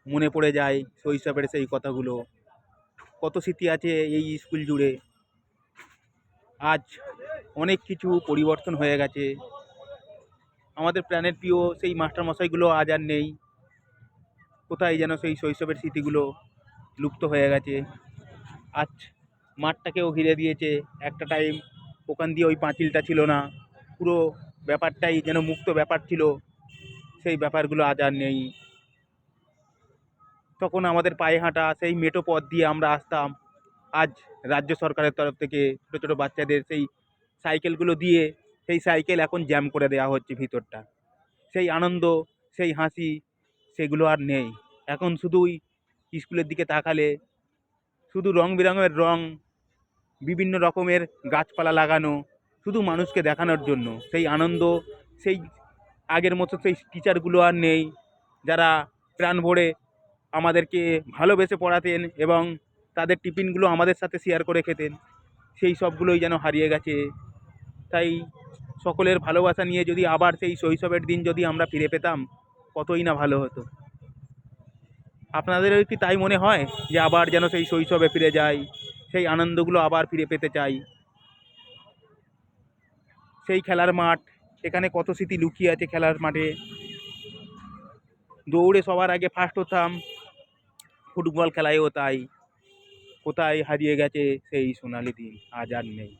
মনে পড়ে যায় শৈশবের সেই কথাগুলো। কত স্মৃতি আছে এই স্কুল জুড়ে। আজ অনেক কিছু পরিবর্তন হয়ে গেছে। আমাদের প্রাণের প্রিয় সেই মাস্টারমশাইগুলো আজ আর নেই। কোথায় যেন সেই শৈশবের স্মৃতিগুলো লুপ্ত হয়ে গেছে। আজ মাঠটাকেও ঘিরে দিয়েছে একটা টাইম, ওখান দিয়ে ওই পাঁচিলটা ছিল না, পুরো ব্যাপারটাই যেন মুক্ত ব্যাপার ছিল, সেই ব্যাপারগুলো আজ আর নেই। তখন আমাদের পায়ে হাঁটা সেই মেঠো পথ দিয়ে আমরা আসতাম। আজ রাজ্য সরকারের তরফ থেকে ছোটো ছোটো বাচ্চাদের সেই সাইকেলগুলো দিয়ে সেই সাইকেল এখন জ্যাম করে দেওয়া হচ্ছে ভিতরটা। সেই আনন্দ, সেই হাসি, সেগুলো আর নেই। এখন শুধুই স্কুলের দিকে তাকালে শুধু রং বেরঙের রং, বিভিন্ন রকমের গাছপালা লাগানো, শুধু মানুষকে দেখানোর জন্য। সেই আনন্দ, সেই আগের মতো সেই টিচারগুলো আর নেই, যারা প্রাণ ভরে আমাদেরকে ভালোবেসে পড়াতেন এবং তাদের টিফিনগুলো আমাদের সাথে শেয়ার করে খেতেন। সেই সবগুলোই যেন হারিয়ে গেছে। তাই সকলের ভালোবাসা নিয়ে যদি আবার সেই শৈশবের দিন যদি আমরা ফিরে পেতাম, কতই না ভালো হতো। আপনাদেরও কি তাই মনে হয় যে আবার যেন সেই শৈশবে ফিরে যাই, সেই আনন্দগুলো আবার ফিরে পেতে চাই? সেই খেলার মাঠ, সেখানে কত স্মৃতি লুকিয়ে আছে খেলার মাঠে। দৌড়ে সবার আগে ফার্স্ট হতাম, ফুটবল খেলায়ও তাই। কোথায় হারিয়ে গেছে সেই সোনালি দিন, আজ আর নেই।